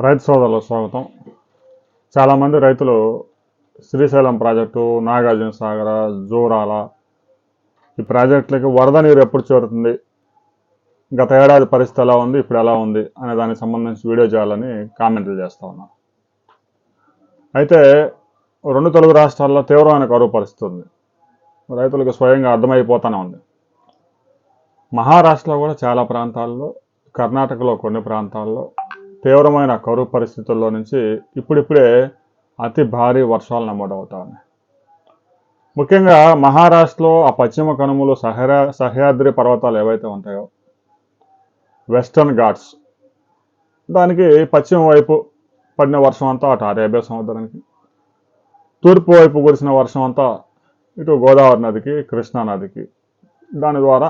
రైతు సోదరులకు స్వాగతం. చాలామంది రైతులు శ్రీశైలం ప్రాజెక్టు, నాగార్జున సాగర, జూరాల ఈ ప్రాజెక్టులకి వరద నీరు ఎప్పుడు చేరుతుంది, గత ఏడాది పరిస్థితి ఎలా ఉంది, ఇప్పుడు ఎలా ఉంది అనే దానికి సంబంధించి వీడియో చేయాలని కామెంట్లు చేస్తూ ఉన్నాను. అయితే రెండు తెలుగు రాష్ట్రాల్లో తీవ్రమైన కరువు పరిస్థితి ఉంది. రైతులకు స్వయంగా అర్థమైపోతూనే ఉంది. మహారాష్ట్రలో కూడా చాలా ప్రాంతాల్లో, కర్ణాటకలో కొన్ని ప్రాంతాల్లో తీవ్రమైన కరువు పరిస్థితుల్లో నుంచి ఇప్పుడిప్పుడే అతి భారీ వర్షాలు నమోదవుతా ఉన్నాయి. ముఖ్యంగా మహారాష్ట్రలో ఆ పశ్చిమ కనుమలు సహ్యాద్రి పర్వతాలు ఏవైతే ఉంటాయో, వెస్టర్న్ ఘాట్స్, దానికి పశ్చిమ వైపు పడిన వర్షం అంతా అటు అరేబియా సముద్రానికి, తూర్పు వైపు కురిసిన వర్షం అంతా ఇటు గోదావరి నదికి, కృష్ణా నదికి, దాని ద్వారా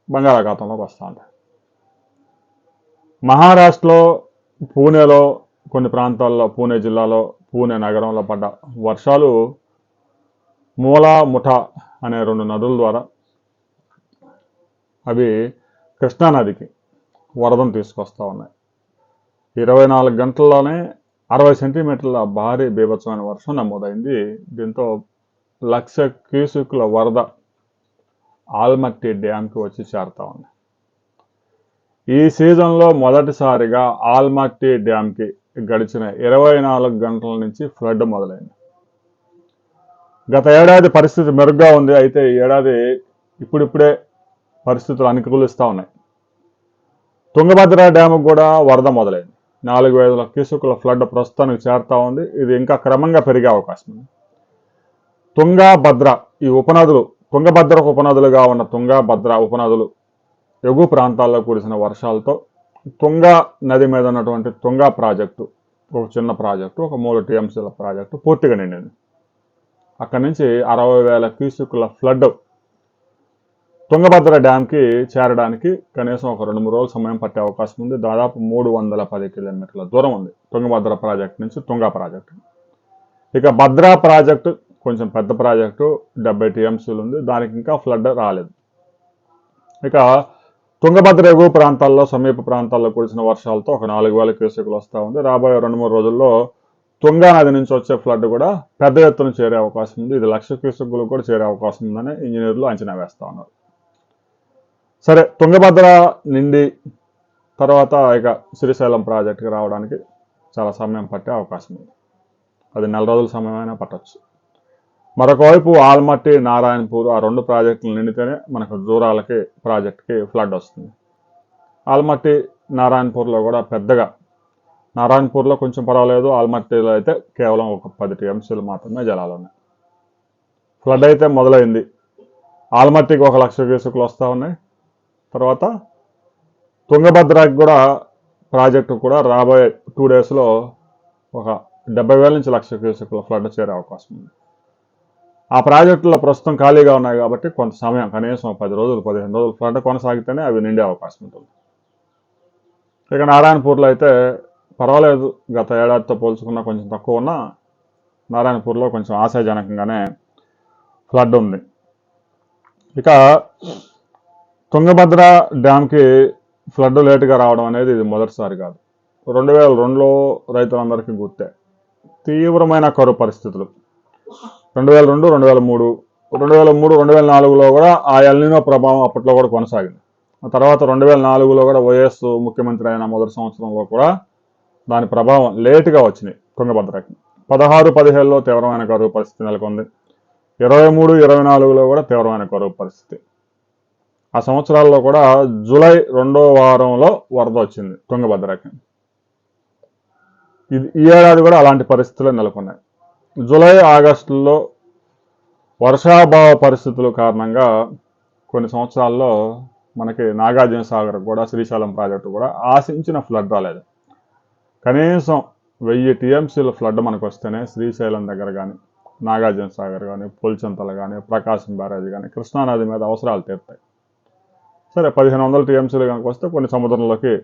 బంగాళాఖాతంలోకి వస్తూ ఉంటాయి. మహారాష్ట్రలో పూణేలో కొన్ని ప్రాంతాల్లో, పూణే జిల్లాలో, పూణే నగరంలో పడ్డ వర్షాలు మూలా ముఠా అనే రెండు నదుల ద్వారా అవి కృష్ణానదికి వరదను తీసుకొస్తూ ఉన్నాయి. 24 గంటల్లోనే 60 సెంటీమీటర్ల భారీ బీభత్సమైన వర్షం నమోదైంది. దీంతో 1,00,000 క్యూసెక్కుల వరద ఆల్మట్టి డ్యాంకి వచ్చి చేరుతా ఉంది. ఈ సీజన్లో మొదటిసారిగా ఆల్మట్టి డ్యాంకి గడిచిన 24 గంటల నుంచి ఫ్లడ్ మొదలైంది. గత ఏడాది పరిస్థితి మెరుగ్గా ఉంది. అయితే ఈ ఏడాది ఇప్పుడిప్పుడే పరిస్థితులు అనుకూలిస్తూ ఉన్నాయి. తుంగభద్ర డ్యాముకు కూడా వరద మొదలైంది. 4,000 క్యూసెక్కుల ఫ్లడ్ ప్రస్తుతానికి చేరుతా ఉంది. ఇది ఇంకా క్రమంగా పెరిగే అవకాశం ఉంది. తుంగభద్ర ఈ ఉపనదులు, తుంగభద్రకు ఉపనదులుగా ఉన్న తుంగభద్ర ఉపనదులు ఎగువ ప్రాంతాల్లో కురిసిన వర్షాలతో తుంగ నది మీద ఉన్నటువంటి తుంగ ప్రాజెక్టు, ఒక చిన్న ప్రాజెక్టు, ఒక 3 టీఎంసీల ప్రాజెక్టు పూర్తిగా నిండింది. అక్కడి నుంచి 60,000 క్యూసెక్కుల ఫ్లడ్ తుంగభద్ర డ్యాంకి చేరడానికి కనీసం ఒక 2-3 రోజుల సమయం పట్టే అవకాశం ఉంది. దాదాపు 310 కిలోమీటర్ల దూరం ఉంది తుంగభద్ర ప్రాజెక్టు నుంచి తుంగ ప్రాజెక్టు. ఇక భద్రా ప్రాజెక్టు కొంచెం పెద్ద ప్రాజెక్టు, 70 టీఎంసీలు ఉంది. దానికి ఇంకా ఫ్లడ్ రాలేదు. ఇక తుంగభద్ర ఎగువ ప్రాంతాల్లో, సమీప ప్రాంతాల్లో కురిసిన వర్షాలతో ఒక 4,000 క్యూసెక్కులు వస్తూ ఉంది. రాబోయే 2-3 రోజుల్లో తుంగా నది నుంచి వచ్చే ఫ్లడ్ కూడా పెద్ద ఎత్తున చేరే అవకాశం ఉంది. ఇది 1,00,000 క్యూసెక్కులు కూడా చేరే అవకాశం ఉందని ఇంజనీర్లు అంచనా వేస్తూ ఉన్నారు. సరే, తుంగభద్ర నిండి తర్వాత ఇక శ్రీశైలం ప్రాజెక్టుకి రావడానికి చాలా సమయం పట్టే అవకాశం ఉంది. అది 4 రోజుల సమయమైనా పట్టవచ్చు. మరొక వైపు ఆల్మట్టి, నారాయణపూర్ ఆ 2 ప్రాజెక్టులు నిండితేనే మనకు జూరాలకి ప్రాజెక్టుకి ఫ్లడ్ వస్తుంది. ఆల్మట్టి, నారాయణపూర్లో కూడా పెద్దగా, నారాయణపూర్లో కొంచెం పర్వాలేదు, ఆల్మట్టిలో అయితే కేవలం ఒక 10 టీఎంసీలు మాత్రమే జలాలు ఉన్నాయి. ఫ్లడ్ అయితే మొదలైంది. ఆల్మట్టికి 1,00,000 క్యూసెక్కులు వస్తూ ఉన్నాయి. తర్వాత తుంగభద్రకి కూడా ప్రాజెక్టు కూడా రాబోయే 2 డేస్లో ఒక 70,000 నుంచి 1,00,000 క్యూసెక్కుల ఫ్లడ్ చేరే అవకాశం ఉంది. ఆ ప్రాజెక్టులో ప్రస్తుతం ఖాళీగా ఉన్నాయి కాబట్టి కొంత సమయం, కనీసం 10 రోజులు, 15 రోజులు ఫ్లడ్ కొనసాగితేనే అవి నిండే అవకాశం ఉంటుంది. ఇక నారాయణపూర్లో అయితే పర్వాలేదు, గత ఏడాదితో పోల్చుకున్నా కొంచెం తక్కువ ఉన్నా నారాయణపూర్లో కొంచెం ఆశాజనకంగానే ఫ్లడ్ ఉంది. ఇక తుంగభద్ర డ్యామ్కి ఫ్లడ్ లేటుగా రావడం అనేది ఇది మొదటిసారి కాదు. 2002లో రైతులందరికీ గుర్తే తీవ్రమైన కరువు పరిస్థితులు. 2002, 2003, 2004లో కూడా ఆ ఎల్నినో ప్రభావం అప్పట్లో కూడా కొనసాగింది. ఆ తర్వాత 2004లో కూడా వైఎస్ ముఖ్యమంత్రి అయిన మొదటి సంవత్సరంలో కూడా దాని ప్రభావం లేటుగా వచ్చినాయి తుంగభద్రకి. 16-17లో తీవ్రమైన కరువు పరిస్థితి నెలకొంది. 23-24లో కూడా తీవ్రమైన కరువు పరిస్థితి. ఆ సంవత్సరాల్లో కూడా జూలై 2వ వారంలో వరద వచ్చింది తుంగభద్రకి. ఈ ఏడాది కూడా అలాంటి పరిస్థితులు నెలకొన్నాయి. జూలై, ఆగస్టులో వర్షాభావ పరిస్థితుల కారణంగా కొన్ని సంవత్సరాల్లో మనకి నాగార్జున సాగర్ కూడా, శ్రీశైలం ప్రాజెక్టు కూడా ఆశించిన ఫ్లడ్ రాలేదు. కనీసం 1000 టీఎంసీల ఫ్లడ్ మనకు వస్తేనే శ్రీశైలం దగ్గర కానీ, నాగార్జున సాగర్ కానీ, పులిచింతలు కానీ, ప్రకాశం బ్యారేజ్ కానీ, కృష్ణానది మీద అవసరాలు తీరుతాయి. సరే, 1,500 టీఎంసీలు కనుక వస్తే కొన్ని సముద్రంలోకి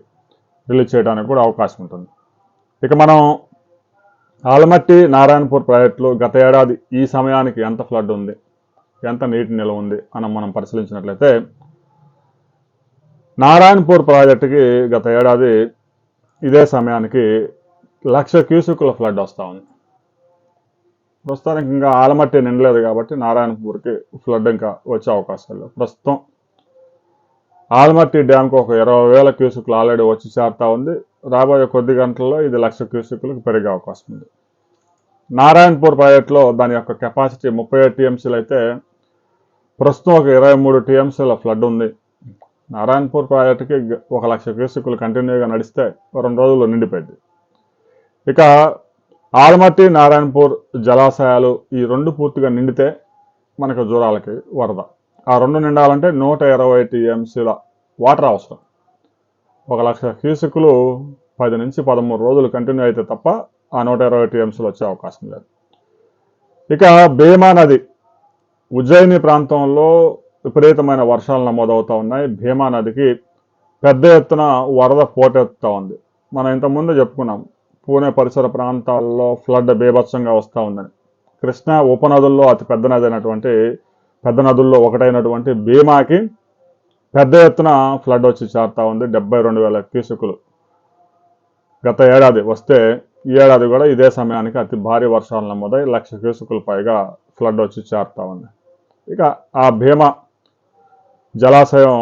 రిలీజ్ చేయడానికి కూడా అవకాశం ఉంటుంది. ఇక మనం ఆల్మట్టి, నారాయణపూర్ ప్రాజెక్టులు గత ఏడాది ఈ సమయానికి ఎంత ఫ్లడ్ ఉంది, ఎంత నీటి నిల్వ ఉంది అని మనం పరిశీలించినట్లయితే, నారాయణపూర్ ప్రాజెక్టుకి గత ఏడాది ఇదే సమయానికి 1,00,000 క్యూసెక్కుల ఫ్లడ్ వస్తూ ఉంది. ప్రస్తుతానికి ఇంకా ఆలమట్టి నిండలేదు కాబట్టి నారాయణపూర్కి ఫ్లడ్ ఇంకా వచ్చే అవకాశాలు లేవు. ప్రస్తుతం ఆలమట్టి డ్యాంకు ఒక 20,000 క్యూసెక్కులు ఆల్రెడీ వచ్చి చేరుతా ఉంది. రాబోయే కొద్ది గంటల్లో ఇది 1,00,000 క్యూసెక్కులకు పెరిగే అవకాశం ఉంది. నారాయణపూర్ ప్రాజెక్టులో దాని యొక్క కెపాసిటీ 37 టీఎంసీలు అయితే ప్రస్తుతం ఒక 23 టీఎంసీల ఫ్లడ్ ఉంది. నారాయణపూర్ ప్రాజెక్టుకి 1,00,000 క్యూసెక్కులు కంటిన్యూగా నడిస్తే 2 రోజుల్లో నిండిపోయింది. ఇక ఆలమట్టి నారాయణపూర్ జలాశయాలు ఈ రెండు పూర్తిగా నిండితే మనకు జూరాలకి వరద. ఆ రెండు నిండాలంటే 120 టీఎంసీల వాటర్ అవసరం. 1,00,000 క్యూసెక్కులు 10 నుంచి 13 రోజులు కంటిన్యూ అయితే తప్ప ఆ 120 టీఎంసీలు వచ్చే అవకాశం లేదు. ఇక భీమా నది ఉజ్జయిని ప్రాంతంలో విపరీతమైన వర్షాలు నమోదవుతూ ఉన్నాయి. భీమా నదికి పెద్ద ఎత్తున వరద పోటెత్తుతూ ఉంది. మనం ఇంతకుముందు చెప్పుకున్నాం పూణే పరిసర ప్రాంతాల్లో ఫ్లడ్ బీభత్సంగా వస్తూ ఉందని. కృష్ణా ఉపనదుల్లో అతి పెద్ద నది అయినటువంటి పెద్ద నదుల్లో ఒకటైనటువంటి భీమాకి పెద్ద ఎత్తున ఫ్లడ్ వచ్చి చేరుతా ఉంది. 72,000 క్యూసెక్కులు గత ఏడాది వస్తే ఈ ఏడాది కూడా ఇదే సమయానికి అతి భారీ వర్షాలు నమోదై 1,00,000 క్యూసెక్కులు పైగా ఫ్లడ్ వచ్చి చేరుతా ఉంది. ఇక ఆ భీమా జలాశయం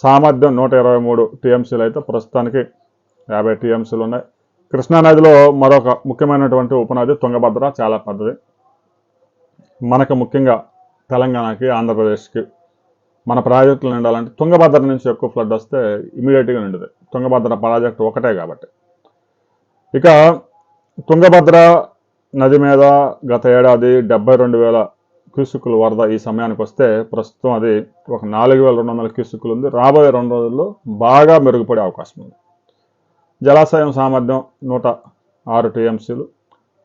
సామర్థ్యం 123 టీఎంసీలు అయితే ప్రస్తుతానికి 50 టీఎంసీలు ఉన్నాయి. కృష్ణానదిలో మరొక ముఖ్యమైనటువంటి ఉపనది తుంగభద్ర, చాలా పెద్దది. మనకు ముఖ్యంగా తెలంగాణకి ఆంధ్రప్రదేశ్కి మన ప్రాజెక్టులు నిండాలంటే తుంగభద్ర నుంచి ఎక్కువ ఫ్లడ్ వస్తే ఇమీడియట్గా నిండుది. తుంగభద్ర ప్రాజెక్టు ఒకటే కాబట్టి. ఇక తుంగభద్ర నది మీద గత ఏడాది 72,000 క్యూసెక్కులు వరద ఈ సమయానికి వస్తే ప్రస్తుతం అది ఒక 4,200 క్యూసెక్కులు ఉంది. రాబోయే 2 రోజుల్లో బాగా మెరుగుపడే అవకాశం ఉంది. జలాశయం సామర్థ్యం 106 టీఎంసీలు.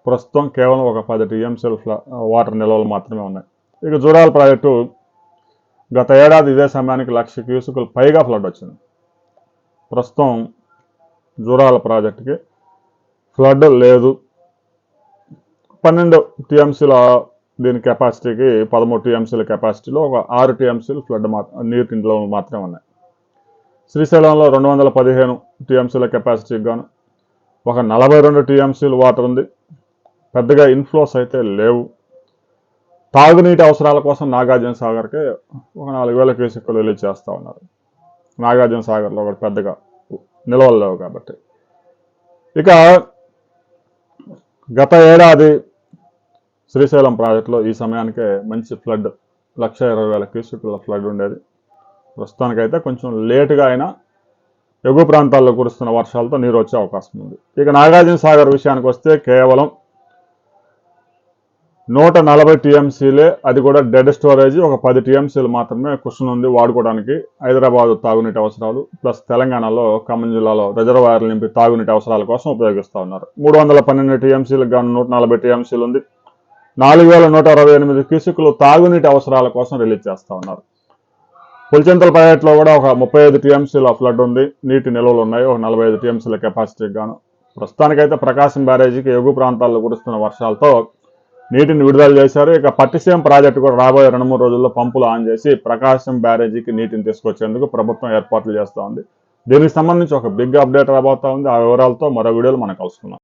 ప్రస్తుతం కేవలం ఒక 10 టీఎంసీలు వాటర్ నిల్వలు మాత్రమే ఉన్నాయి. ఇక జూరాల ప్రాజెక్టు గత ఏడాది ఇదే సమయానికి 1,00,000 క్యూసెక్కులు పైగా ఫ్లడ్ వచ్చింది. ప్రస్తుతం జూరాల ప్రాజెక్టుకి ఫ్లడ్ లేదు. 12 టీఎంసీల దీని కెపాసిటీకి 13 టీఎంసీల కెపాసిటీలో ఒక 6 టీఎంసీలు ఫ్లడ్ నీటి నిల్వలు మాత్రమే ఉన్నాయి. శ్రీశైలంలో 215 టీఎంసీల కెపాసిటీకి గాను ఒక 42 టీఎంసీలు వాటర్ ఉంది. పెద్దగా ఇన్ఫ్లోస్ అయితే లేవు. తాగునీటి అవసరాల కోసం నాగార్జున సాగర్కి ఒక 4,000 క్యూసెక్కులు రిలీజ్ చేస్తూ ఉన్నారు. నాగార్జున సాగర్లో కూడా పెద్దగా నిల్వలు లేవు కాబట్టి. ఇక గత ఏడాది శ్రీశైలం ప్రాజెక్టులో ఈ సమయానికే మంచి ఫ్లడ్ 1,20,000 క్యూసెక్కుల ఫ్లడ్ ఉండేది. ప్రస్తుతానికైతే కొంచెం లేటుగా అయినా ఎగువ ప్రాంతాల్లో కురుస్తున్న వర్షాలతో నీరు వచ్చే అవకాశం ఉంది. ఇక నాగార్జున సాగర్ విషయానికి వస్తే కేవలం 140 టీఎంసీలే, అది కూడా డెడ్ స్టోరేజ్ ఒక 10 టీఎంసీలు మాత్రమే కుషన్ ఉంది వాడుకోవడానికి. హైదరాబాద్ తాగునీటి అవసరాలు ప్లస్ తెలంగాణలో ఖమ్మం జిల్లాలో రిజర్వాయర్లు నింపి తాగునీటి అవసరాల కోసం ఉపయోగిస్తూ ఉన్నారు. 312 టీఎంసీలకు గాను 140 టీఎంసీలు ఉంది. 4,168 క్యూసెక్కులు తాగునీటి అవసరాల కోసం రిలీజ్ చేస్తూ ఉన్నారు. పులిచింతల ప్రాజెక్టులో కూడా ఒక 35 టీఎంసీల ఫ్లడ్ ఉంది. నీటి నిల్వలు ఉన్నాయి ఒక 45 టీఎంసీల కెపాసిటీకి గాను. ప్రస్తుతానికైతే ప్రకాశం బ్యారేజీకి ఎగువ ప్రాంతాల్లో కురుస్తున్న వర్షాలతో నీటిని విడుదల చేశారు. ఇక పట్టిసీమ ప్రాజెక్టు కూడా రాబోయే 2-3 రోజుల్లో పంపులు ఆన్ చేసి ప్రకాశం బ్యారేజీకి నీటిని తీసుకొచ్చేందుకు ప్రభుత్వం ఏర్పాట్లు చేస్తూ ఉంది. దీనికి సంబంధించి ఒక బిగ్ అప్డేట్ రాబోతా ఉంది. ఆ వివరాలతో మరో వీడియోలో మనం కలుసుకుందాం.